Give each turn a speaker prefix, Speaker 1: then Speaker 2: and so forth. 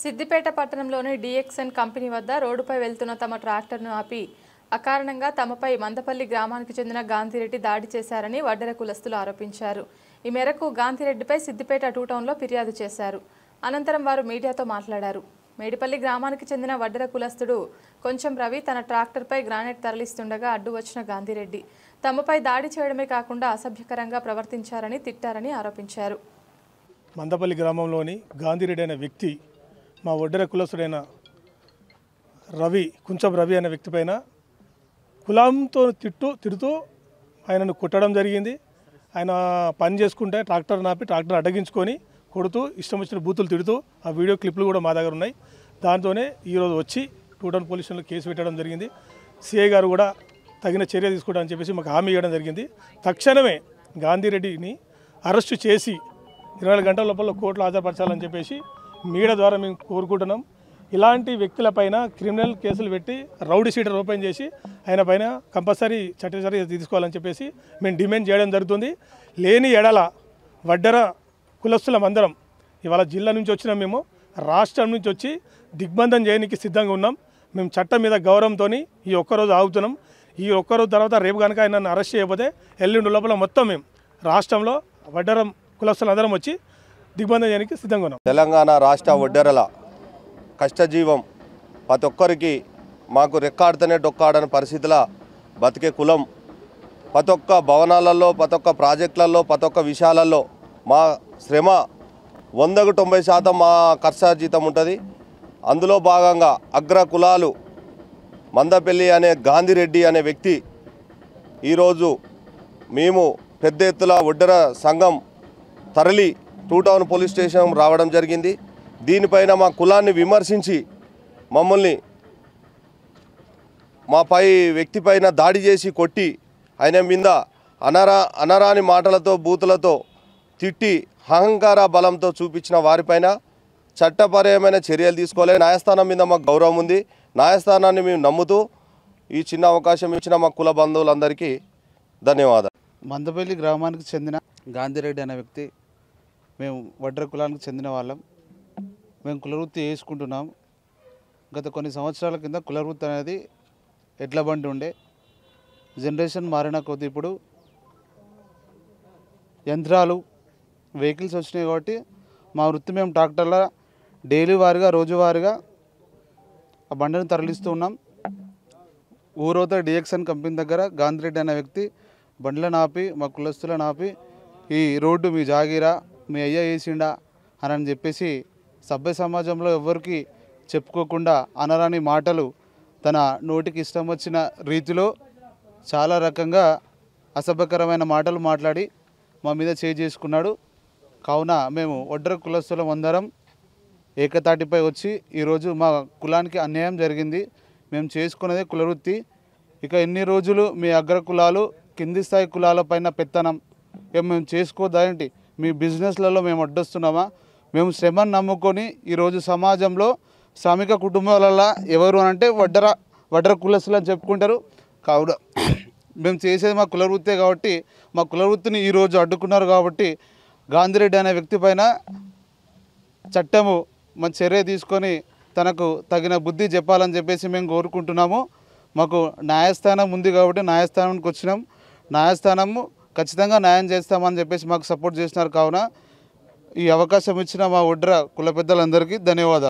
Speaker 1: సిద్దిపేట పట్టణంలోని డిఎక్స్ఎన్ కంపెనీ వద్ద రోడ్డుపై వెళ్తున్న తమ ట్రాక్టర్ను ఆపి అకారణంగా తమపై మందపల్లి గ్రామానికి చెందిన గాంధీరెడ్డి దాడి చేశారని వడ్డెర కులస్తులు ఆరోపించారు. ఈ మేరకు గాంధీరెడ్డిపై సిద్దిపేట 2 టౌన్లో ఫిర్యాదు చేశారు. అనంతరం వారు మీడియాతో మాట్లాడారు. మేడిపల్లి గ్రామానికి చెందిన వడ్డెర కులస్తుడు కొంచెం రవి తన ట్రాక్టర్పై గ్రానైట్ తరలిస్తుండగా అడ్డు వచ్చిన గాంధీరెడ్డి తమపై దాడి చేయడమే కాకుండా అసభ్యకరంగా ప్రవర్తించారని తిట్టారని ఆరోపించారు.
Speaker 2: మందపల్లి గ్రామంలోని గాంధీరెడ్డి అనే వ్యక్తి మా వడ్డెర కులస్తుడైన కొంచెం రవి అనే వ్యక్తి పైన కులంతో తిడుతూ ఆయనను కొట్టడం జరిగింది. ఆయన పని చేసుకుంటే ట్రాక్టర్ నాపి ట్రాక్టర్ అడ్డగించుకొని కొడుతూ ఇష్టం వచ్చిన బూతులు తిడుతూ ఆ వీడియో క్లిప్లు కూడా మా దగ్గర ఉన్నాయి. దాంతోనే ఈరోజు వచ్చి 2 టౌన్ పోలీస్ స్టేషన్లో కేసు పెట్టడం జరిగింది. సిఐ గారు కూడా తగిన చర్య తీసుకోవడానికి చెప్పేసి మాకు హామీ ఇవ్వడం జరిగింది. తక్షణమే గాంధీరెడ్డిని అరెస్టు చేసి 24 గంటల లోపల కోర్టులో హాజరుపరచాలని చెప్పేసి మీడియా ద్వారా మేము కోరుకుంటున్నాం. ఇలాంటి వ్యక్తులపైన క్రిమినల్ కేసులు పెట్టి రౌడీ షీటర్ ఓపెన్ చేసి ఆయన పైన కంపల్సరీ చట్టచర్య తీసుకోవాలని చెప్పేసి మేము డిమాండ్ చేయడం జరుగుతుంది. లేని ఎడల వడ్డెర కులస్తులమందరం ఇవాళ జిల్లా నుంచి వచ్చినాం, మేము రాష్ట్రం నుంచి వచ్చి దిగ్బంధం చేయడానికి సిద్ధంగా ఉన్నాం. మేము చట్టం మీద గౌరవంతో ఈ ఒక్కరోజు ఆగుతున్నాం. ఈ ఒక్కరోజు తర్వాత రేపు కనుక ఆయన అరెస్ట్ చేయకపోతే ఎల్లుండి లోపల మొత్తం మేము రాష్ట్రంలో వడ్డెర కులస్తులందరం వచ్చి దిగ్బంధం చేయడానికి సిద్ధంగా ఉన్నాం.
Speaker 3: తెలంగాణ రాష్ట్ర వడ్డెరల కష్టజీవం ప్రతి ఒక్కరికి మాకు రెక్కాడితేనే డొక్కాడని పరిస్థితుల బతికే కులం. ప్రతి ఒక్క భవనాలలో, ప్రతి ఒక్క ప్రాజెక్టులలో, ప్రతి ఒక్క విషయాలలో మా శ్రమ 100కు 90% మా కష్టార్జితం ఉంటుంది. అందులో భాగంగా అగ్ర కులాలు మందపల్లి అనే గాంధీరెడ్డి అనే వ్యక్తి ఈరోజు మేము పెద్ద ఎత్తున వడ్డెర సంఘం తరలి 2 టౌన్ పోలీస్ స్టేషన్ రావడం జరిగింది. దీనిపైన మా కులాన్ని విమర్శించి మమ్మల్ని మా పై వ్యక్తి పైన దాడి చేసి కొట్టి ఆయన మీద అనరాని మాటలతో బూతులతో తిట్టి అహంకార బలంతో చూపించిన వారిపైన చట్టపరమైన చర్యలు తీసుకోవాలి. న్యాయస్థానం మీద మాకు గౌరవం ఉంది. న్యాయస్థానాన్ని మేము నమ్ముతూ ఈ చిన్న అవకాశం ఇచ్చిన మా కుల బంధువులందరికీ ధన్యవాదాలు.
Speaker 4: మందపల్లి గ్రామానికి చెందిన గాంధీరెడ్డి అనే వ్యక్తి, మేము వడ్డెర కులానికి చెందిన వాళ్ళం. మేము కులవృత్తి చేసుకుంటున్నాం. గత కొన్ని సంవత్సరాల కింద కులవృత్తి అనేది ఎడ్ల బండి ఉండే. జనరేషన్ మారిన కొద్ది ఇప్పుడు యంత్రాలు, వెహికల్స్ వచ్చినాయి కాబట్టి మా వృత్తి మేము ట్రాక్టర్ల డైలీ వారీగా రోజువారీగా ఆ బండిని తరలిస్తూ ఉన్నాం. ఊరవత డిఎక్స్ఎన్ కంపెనీ దగ్గర గాంధీరెడ్డి అనే వ్యక్తి బండ్లను ఆపి మా కులస్తులను ఆపి ఈ రోడ్డు మీ జాగీరా, మీ అయ్యా వేసిండా అని చెప్పేసి సభ్య సమాజంలో ఎవరికి చెప్పుకోకుండా అనరాని మాటలు తన నోటికి ఇష్టం వచ్చిన రీతిలో చాలా రకంగా అసభ్యకరమైన మాటలు మాట్లాడి మా మీద చేసుకున్నాడు. కావున మేము వడ్డెర కులస్తులం అందరం ఏకతాటిపై వచ్చి ఈరోజు మా కులానికి అన్యాయం జరిగింది. మేము చేసుకునేదే కులవృత్తి. ఇక ఎన్ని రోజులు మీ అగ్ర కులాలు, కింది స్థాయి కులాలపైన పెత్తనం మేము చేసుకోదాంటి మీ బిజినెస్లలో మేము అడ్డొస్తున్నామా? మేము శ్రమను నమ్ముకొని ఈరోజు సమాజంలో శ్రామిక కుటుంబాలలో ఎవరు అంటే వడ్డెర కులస్తులు అని చెప్పుకుంటారు. కావున మేము చేసేది మా కులవృత్తే కాబట్టి మా కులవృత్తిని ఈరోజు అడ్డుకున్నారు కాబట్టి గాంధీరెడ్డి అనే వ్యక్తి పైన చట్టము మంచి చర్య తీసుకొని తనకు తగిన బుద్ధి చెప్పాలని చెప్పేసి మేము కోరుకుంటున్నాము. మాకు న్యాయస్థానం ఉంది కాబట్టి న్యాయస్థానానికి వచ్చినాం. న్యాయస్థానము ఖచ్చితంగా న్యాయం చేస్తామని చెప్పేసి మాకు సపోర్ట్ చేసినారు. కావున ఈ అవకాశం ఇచ్చిన మా వడ్డెర కుల పెద్దలందరికీ ధన్యవాదాలు.